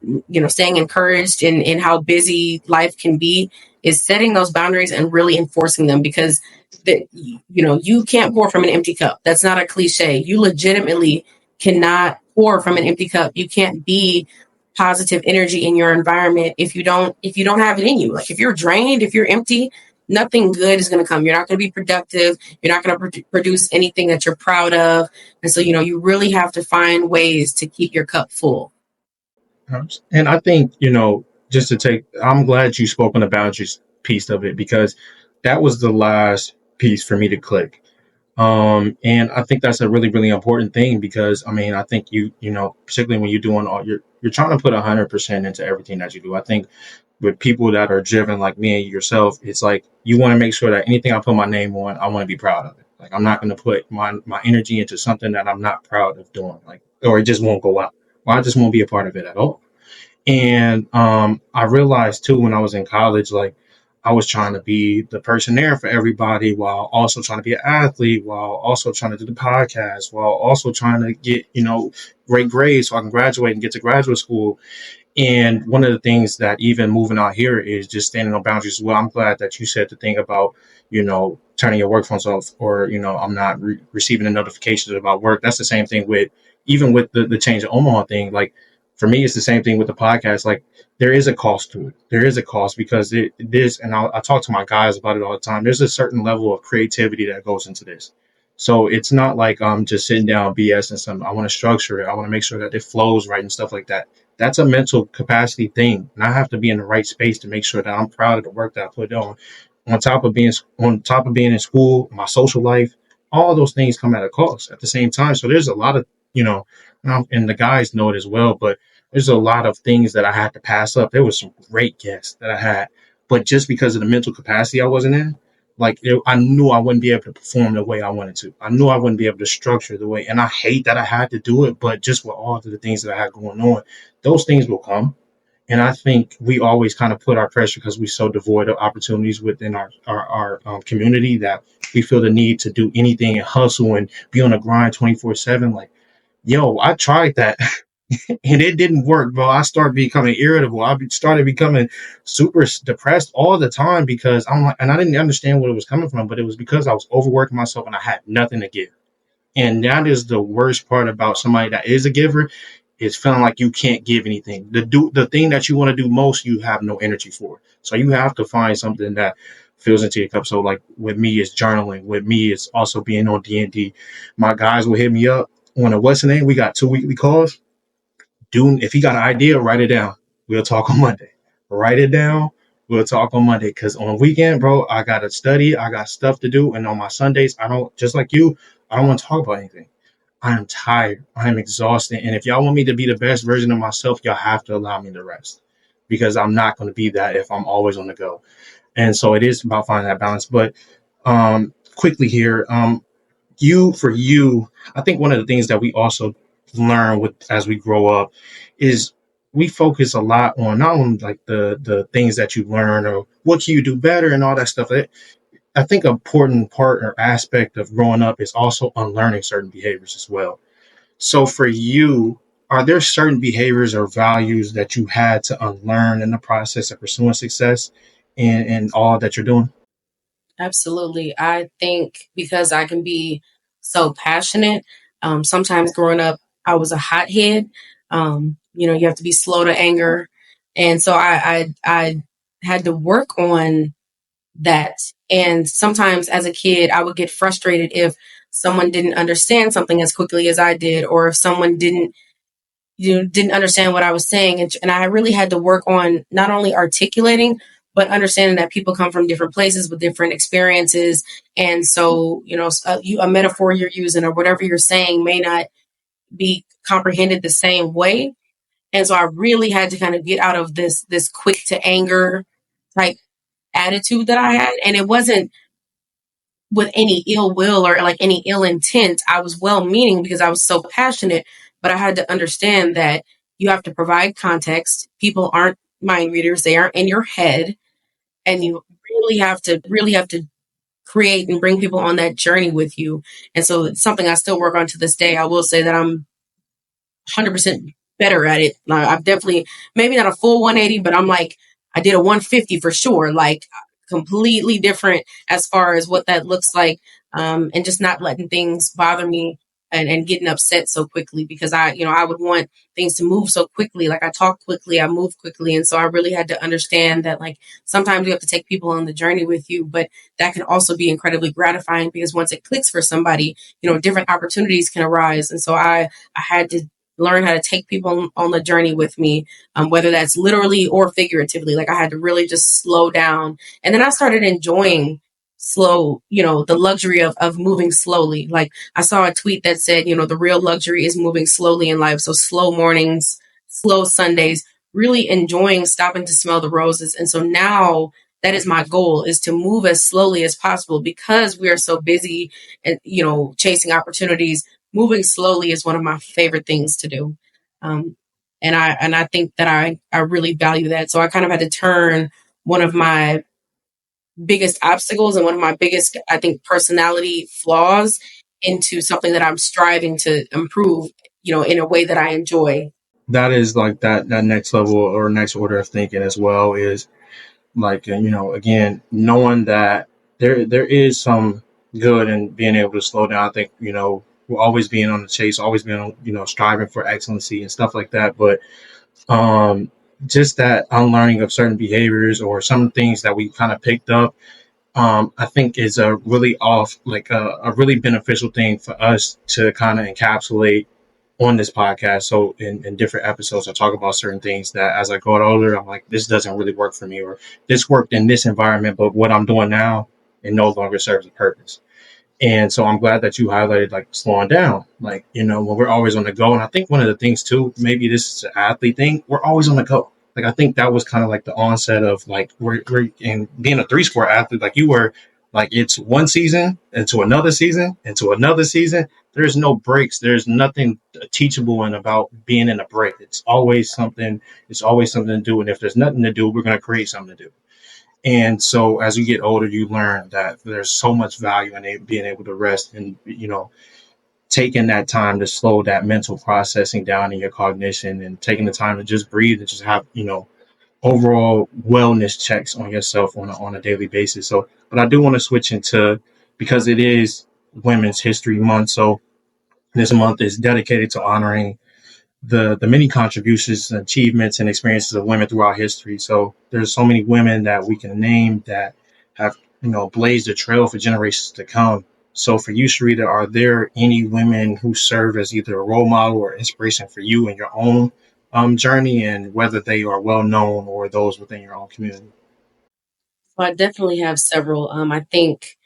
staying encouraged in how busy life can be, is setting those boundaries and really enforcing them, because you can't pour from an empty cup. That's not a cliche. You legitimately cannot pour from an empty cup. You can't be positive energy in your environment if you don't have it in you. Like, if you're drained, if you're empty, nothing good is going to come. You're not going to be productive. You're not going to produce anything that you're proud of. And so, you really have to find ways to keep your cup full. And I think, just to take, I'm glad you spoke on the boundaries piece of it, because that was the last piece for me to click. And I think that's a really, really important thing, because I think particularly when you're doing you're trying to put 100% into everything that you do. I think with people that are driven like me and yourself, it's like, you want to make sure that anything I put my name on, I want to be proud of it. Like, I'm not going to put my energy into something that I'm not proud of doing, like, or it just won't go out. Or I just won't be a part of it at all. And I realized too, when I was in college, like, I was trying to be the person there for everybody, while also trying to be an athlete, while also trying to do the podcast, while also trying to get, great grades so I can graduate and get to graduate school. And one of the things that, even moving out here, is just standing on boundaries as well. I'm glad that you said the thing about, turning your work phones off, or, I'm not receiving the notifications about work. That's the same thing with, even with the change of Omaha thing. Like, for me, it's the same thing with the podcast. Like, there is a cost to it. There is a cost, because it is, and I talk to my guys about it all the time. There's a certain level of creativity that goes into this. So it's not like I'm just sitting down BS and something. I want to structure it. I want to make sure that it flows right and stuff like that. That's a mental capacity thing. And I have to be in the right space to make sure that I'm proud of the work that I put on. On top of being in school, my social life, all those things come at a cost at the same time. So there's a lot of, and the guys know it as well, but there's a lot of things that I had to pass up. There was some great guests that I had, but just because of the mental capacity I wasn't in, like, I knew I wouldn't be able to perform the way I wanted to. I knew I wouldn't be able to structure the way, and I hate that I had to do it, but just with all of the things that I had going on, those things will come. And I think we always kind of put our pressure, because we're so devoid of opportunities within our community, that we feel the need to do anything and hustle and be on the grind 24/7. Like, yo, I tried that and it didn't work, bro. I started becoming irritable. Started becoming super depressed all the time, because I'm like, and I didn't understand where it was coming from, but it was because I was overworking myself and I had nothing to give. And that is the worst part about somebody that is a giver, is feeling like you can't give anything. The thing that you want to do most, you have no energy for. So you have to find something that fills into your cup. So, like, with me, it's journaling. With me, it's also being on D&D. My guys will hit me up on a what's the name. We got 2 weekly calls. Dude, if you got an idea, write it down. We'll talk on Monday. Write it down. We'll talk on Monday. Because on the weekend, bro, I got to study. I got stuff to do. And on my Sundays, I don't, just like you, I don't want to talk about anything. I am tired. I am exhausted. And if y'all want me to be the best version of myself, y'all have to allow me to rest, because I'm not going to be that if I'm always on the go. And so it is about finding that balance. But quickly here, for you, I think one of the things that we also learn with as we grow up is, we focus a lot on not only like the things that you learn or what can you do better and all that stuff. I think an important part or aspect of growing up is also unlearning certain behaviors as well. So for you, are there certain behaviors or values that you had to unlearn in the process of pursuing success in all that you're doing? Absolutely. I think because I can be so passionate, sometimes growing up, I was a hothead. You have to be slow to anger. And so I had to work on that. And sometimes as a kid, I would get frustrated if someone didn't understand something as quickly as I did, or if someone didn't understand what I was saying. And I really had to work on not only articulating, but understanding that people come from different places with different experiences. And so, a metaphor you're using or whatever you're saying may not be comprehended the same way. And so I really had to kind of get out of this quick to anger type attitude that I had. And it wasn't with any ill will or like any ill intent. I was well meaning because I was so passionate, but I had to understand that you have to provide context. People aren't mind readers, they aren't in your head. And you really have to create and bring people on that journey with you. And so it's something I still work on to this day. I will say that I'm 100% better at it. I've definitely, maybe not a full 180, but I'm like, I did a 150 for sure. Like completely different as far as what that looks like. And just not letting things bother me and getting upset so quickly because I would want things to move so quickly. Like I talk quickly, I move quickly. And so I really had to understand that like sometimes you have to take people on the journey with you, but that can also be incredibly gratifying because once it clicks for somebody, different opportunities can arise. And so I had to learn how to take people on the journey with me, whether that's literally or figuratively. Like I had to really just slow down. And then I started enjoying the luxury of moving slowly. Like I saw a tweet that said, the real luxury is moving slowly in life. So slow mornings, slow Sundays, really enjoying stopping to smell the roses. And so now that is my goal, is to move as slowly as possible because we are so busy and, chasing opportunities. Moving slowly is one of my favorite things to do. Um, and I think that I really value that. So I kind of had to turn one of my biggest obstacles and one of my biggest, I think, personality flaws into something that I'm striving to improve, in a way that I enjoy. That is like that next level or next order of thinking as well is like again knowing that there is some good in being able to slow down. I think we're always being on the chase, always being on striving for excellency and stuff like that, but um just that unlearning of certain behaviors or some things that we kind of picked up, I think is a really off like a really beneficial thing for us to kind of encapsulate on this podcast. So in different episodes, I talk about certain things that as I got older, I'm like, this doesn't really work for me, or this worked in this environment, but what I'm doing now, it no longer serves a purpose. And so I'm glad that you highlighted like slowing down, like, when we're always on the go. And I think one of the things too, maybe this is an athlete thing, we're always on the go. Like, I think that was kind of like the onset of like, we're in being a three-sport athlete, like you were, like it's one season into another season into another season. There's no breaks. There's nothing teachable and about being in a break. It's always something to do. And if there's nothing to do, we're going to create something to do. And so as you get older, you learn that there's so much value in being able to rest and, taking that time to slow that mental processing down in your cognition and taking the time to just breathe and just have, overall wellness checks on yourself on a daily basis. So, but I do want to switch into, because it is Women's History Month. So this month is dedicated to honoring the many contributions, achievements, and experiences of women throughout history. So there's so many women that we can name that have blazed a trail for generations to come. So for you, Charita, are there any women who serve as either a role model or inspiration for you in your own journey, and whether they are well known or those within your own community? So I definitely have several. I think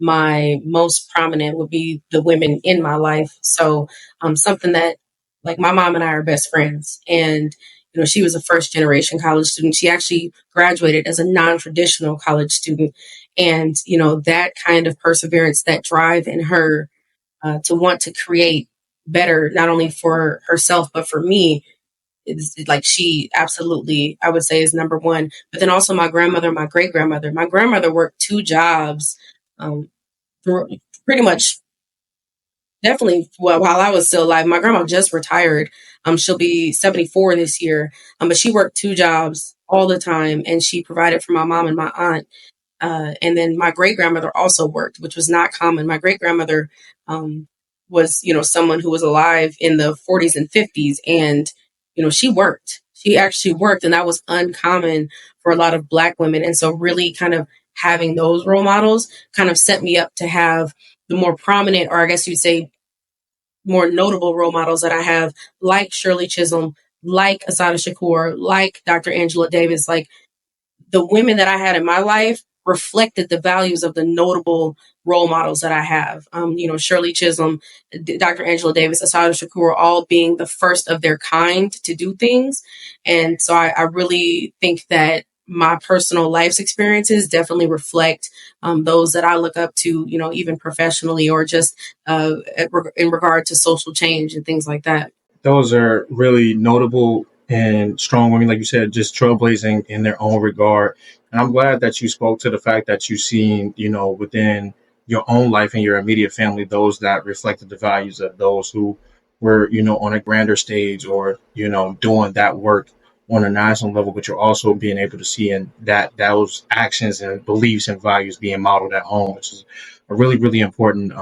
my most prominent would be the women in my life. So something that like my mom and I are best friends. And, she was a first generation college student. She actually graduated as a non-traditional college student. And, that kind of perseverance, that drive in her to want to create better, not only for herself, but for me, It's like she absolutely, I would say, is number one. But then also my grandmother, my great grandmother. My grandmother worked two jobs, um, for pretty much definitely while I was still alive. My grandma just retired. She'll be 74 this year. But she worked two jobs all the time, and she provided for my mom and my aunt. And then my great grandmother also worked, which was not common. My great grandmother was, someone who was alive in the 40s and 50s, and she worked. She actually worked, and that was uncommon for a lot of Black women. And so, really, kind of having those role models kind of set me up to have the more prominent, or I guess you'd say, more notable role models that I have, like Shirley Chisholm, like Asada Shakur, like Dr. Angela Davis, like the women that I had in my life reflected the values of the notable role models that I have. Shirley Chisholm, Dr. Angela Davis, Asada Shakur, all being the first of their kind to do things. And so I really think that my personal life's experiences definitely reflect those that I look up to, even professionally or just in regard to social change and things like that. Those are really notable and strong women, like you said, just trailblazing in their own regard. And I'm glad that you spoke to the fact that you've seen, within your own life and your immediate family, those that reflected the values of those who were, on a grander stage or, doing that work on a national level, but you're also being able to see in that those actions and beliefs and values being modeled at home, which is a really, really important,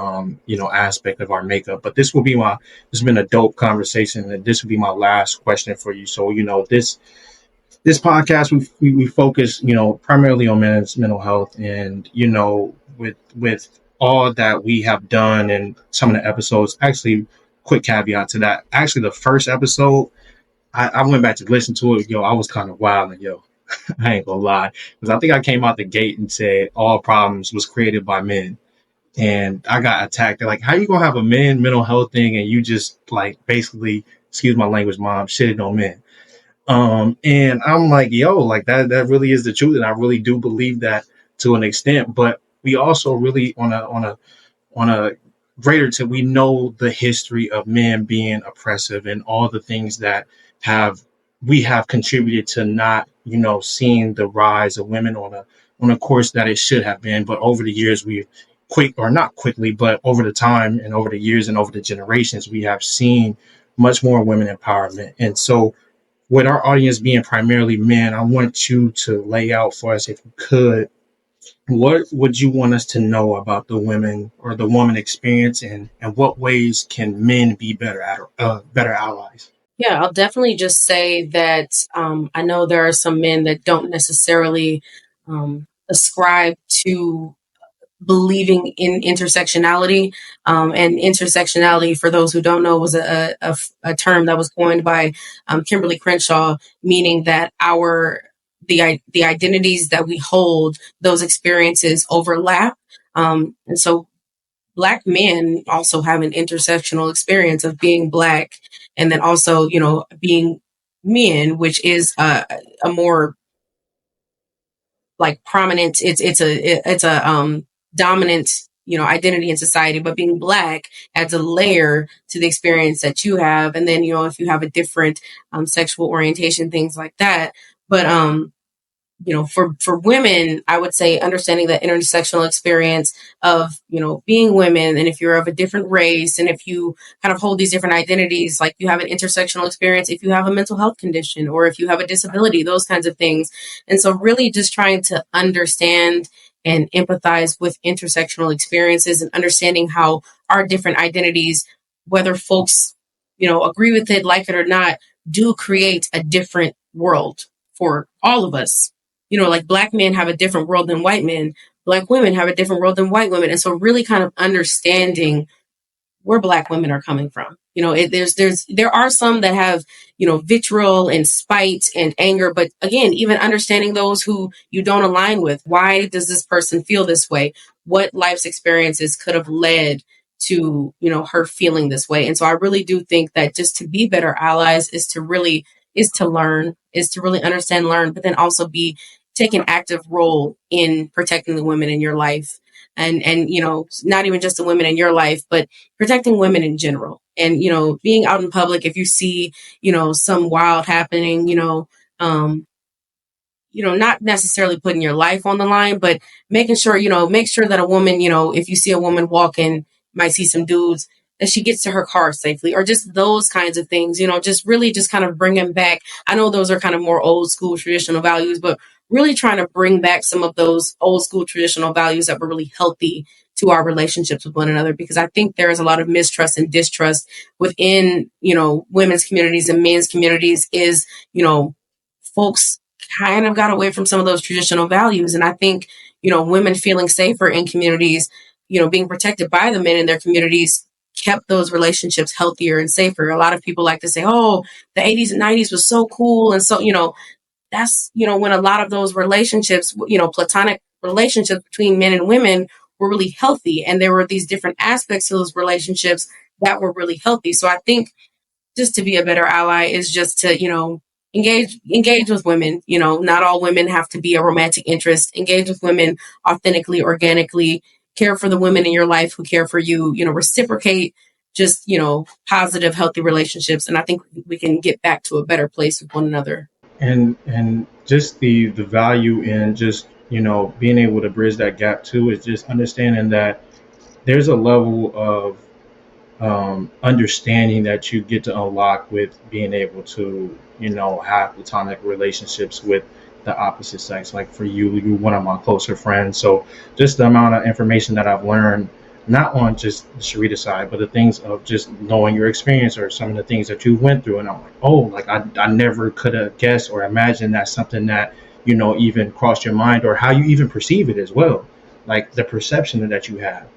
aspect of our makeup. But this has been a dope conversation, and this will be my last question for you. So, this podcast we focus, primarily on men's mental health, and with all that we have done and some of the episodes. Actually, quick caveat to that. Actually, the first episode, I went back to listen to it. I was kind of wild, and I ain't gonna lie, because I think I came out the gate and said all problems was created by men, and I got attacked. They're like, how you gonna have a men mental health thing and you just like basically, excuse my language, mom, shitting on men. And I'm like, like that really is the truth, and I really do believe that to an extent. But we also really on a greater to we know the history of men being oppressive and all the things that have we have contributed to not seeing the rise of women on a course that it should have been. But over the years, we quick or not quickly, but over the time and over the years and over the generations, we have seen much more women empowerment. And so, with our audience being primarily men, I want you to lay out for us, if you could, what would you want us to know about the women or the woman experience, and what ways can men be better allies? Yeah, I'll definitely just say that I know there are some men that don't necessarily ascribe to believing in intersectionality. And intersectionality, for those who don't know, was a term that was coined by Kimberly Crenshaw, meaning that the identities that we hold, those experiences overlap. And so Black men also have an intersectional experience of being Black, and then also, being men, which is a more like prominent. It's a dominant, identity in society. But being Black adds a layer to the experience that you have, and then if you have a different sexual orientation, things like that. But for women, I would say understanding that intersectional experience of, being women, and if you're of a different race, and if you kind of hold these different identities, like you have an intersectional experience, if you have a mental health condition, or if you have a disability, those kinds of things. And so really just trying to understand and empathize with intersectional experiences, and understanding how our different identities, whether folks, agree with it, like it or not, do create a different world for all of us. Like Black men have a different world than white men. Black women have a different world than white women. And so really kind of understanding where Black women are coming from. There are some that have, vitriol and spite and anger, but again, even understanding those who you don't align with. Why does this person feel this way? What life's experiences could have led to, her feeling this way? And so I really do think that just to be better allies is to really understand, learn, but then also take an active role in protecting the women in your life. And not even just the women in your life, but protecting women in general. And, being out in public, if you see, some wild happening, um, not necessarily putting your life on the line, but making sure, make sure that a woman, if you see a woman walking, might see some dudes, that she gets to her car safely, or just those kinds of things, just really just kind of bringing back. I know those are kind of more old school traditional values, but really trying to bring back some of those old school traditional values that were really healthy to our relationships with one another, because I think there is a lot of mistrust and distrust within, women's communities and men's communities is, folks kind of got away from some of those traditional values. And I think, women feeling safer in communities, being protected by the men in their communities kept those relationships healthier and safer. A lot of people like to say, oh, the 80s and 90s was so cool. And so, that's, when a lot of those relationships, platonic relationships between men and women were really healthy. And there were these different aspects to those relationships that were really healthy. So I think just to be a better ally is just to, engage with women. Not all women have to be a romantic interest. Engage with women authentically, organically. Care for the women in your life who care for you. Reciprocate. Just positive, healthy relationships, and I think we can get back to a better place with one another. And just the value in just being able to bridge that gap too is just understanding that there's a level of understanding that you get to unlock with being able to, have platonic relationships with the opposite sex. Like for you, you're one of my closer friends. So just the amount of information that I've learned, not on just the Charita side, but the things of just knowing your experience or some of the things that you went through. And I'm like, oh, like I never could have guessed or imagined that's something that, even crossed your mind, or how you even perceive it as well. Like the perception that you have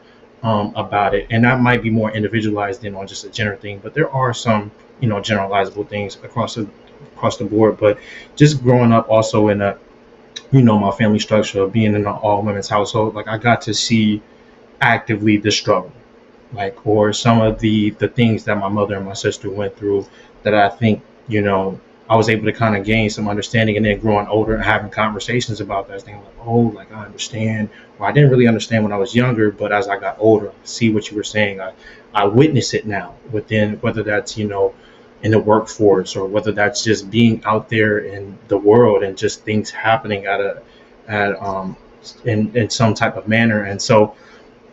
about it, and that might be more individualized than on just a gender thing, but there are some generalizable things across the board. But just growing up also in a my family structure of being in an all women's household, like I got to see actively the struggle, like, or some of the things that my mother and my sister went through, that I think I was able to kind of gain some understanding. And then growing older and having conversations about that, thinking like, oh, like I understand. Well, I didn't really understand when I was younger, but as I got older, I see what you were saying. I witness it now within, whether that's in the workforce, or whether that's just being out there in the world and just things happening in some type of manner. And so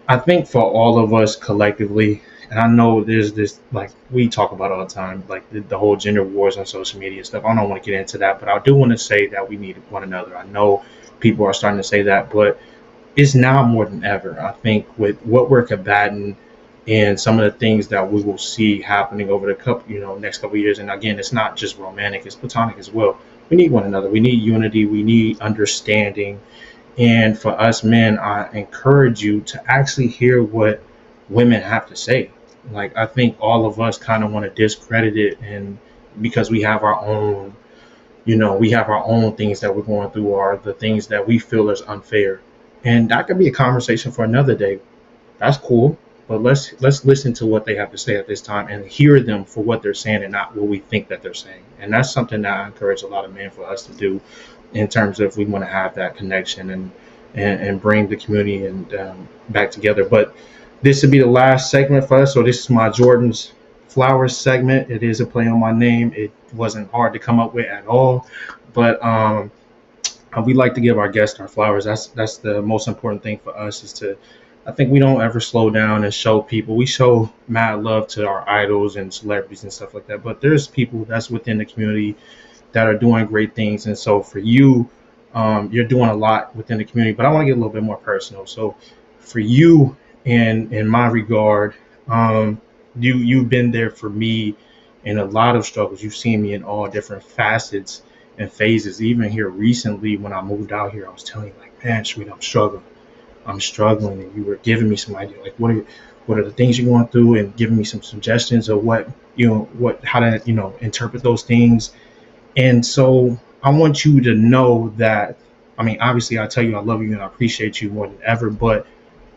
I think for all of us collectively, and I know there's this, like we talk about all the time, like the whole gender wars on social media stuff. I don't want to get into that, but I do want to say that we need one another. I know people are starting to say that, but it's now more than ever. I think with what we're combating and some of the things that we will see happening over the next couple of years. And again, it's not just romantic, it's platonic as well. We need one another. We need unity. We need understanding. And for us men, I encourage you to actually hear what women have to say. Like, I think all of us kind of want to discredit it, and because we have our own, we have our own things that we're going through, or the things that we feel is unfair. And that could be a conversation for another day. That's cool. But let's listen to what they have to say at this time and hear them for what they're saying and not what we think that they're saying. And that's something that I encourage a lot of men for us to do, in terms of if we want to have that connection and bring the community and back together. But this would be the last segment for us. So this is my Jordan's Flowers segment. It is a play on my name. It wasn't hard to come up with at all. But we like to give our guests our flowers. That's the most important thing for us, is to, I think we don't ever slow down and show people. We show mad love to our idols and celebrities and stuff like that. But there's people that's within the community that are doing great things. And so for you, you're doing a lot within the community. But I want to get a little bit more personal. So for you, in my regard, you've been there for me in a lot of struggles. You've seen me in all different facets and phases. Even here recently, when I moved out here, I was telling you, like, man, Sweet, I'm struggling, and you were giving me some idea, like what are the things you're going through, and giving me some suggestions of how to interpret those things. And so I want you to know that, I mean, obviously I tell you I love you and I appreciate you more than ever, but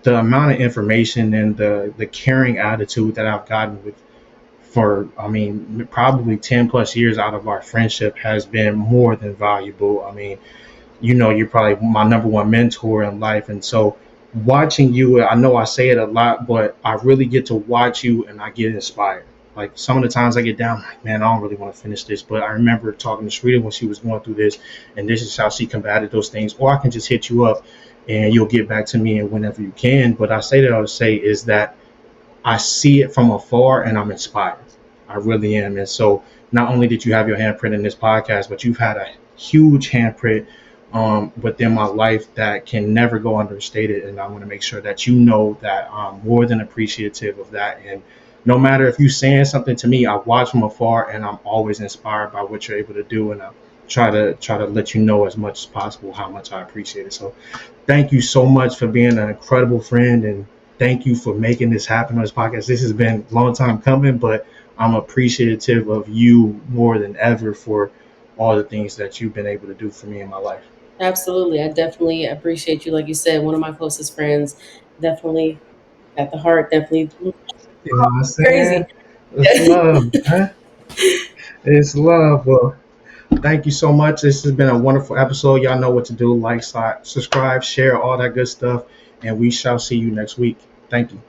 the amount of information and the caring attitude that I've gotten for probably 10 plus years out of our friendship has been more than valuable. I mean, you're probably my number one mentor in life. And so watching you, I know I say it a lot, but I really get to watch you and I get inspired. Like some of the times I get down, I'm like, man, I don't really want to finish this. But I remember talking to Charita when she was going through this, and this is how she combated those things. Or I can just hit you up and you'll get back to me and whenever you can. But I say that I would say is that I see it from afar and I'm inspired. I really am. And so not only did you have your handprint in this podcast, but you've had a huge handprint within my life that can never go understated. And I want to make sure that you know that I'm more than appreciative of that. And no matter if you're saying something to me, I watch from afar and I'm always inspired by what you're able to do. And I try to let you know as much as possible how much I appreciate it. So thank you so much for being an incredible friend, and thank you for making this happen on this podcast. This has been a long time coming, but I'm appreciative of you more than ever for all the things that you've been able to do for me in my life. Absolutely. I definitely appreciate you. Like you said, one of my closest friends, definitely at the heart, definitely You know what I'm crazy. saying? It's love, huh? It's love. Well, thank you so much. This has been a wonderful episode. Y'all know what to do. Like, subscribe, share, all that good stuff. And we shall see you next week. Thank you.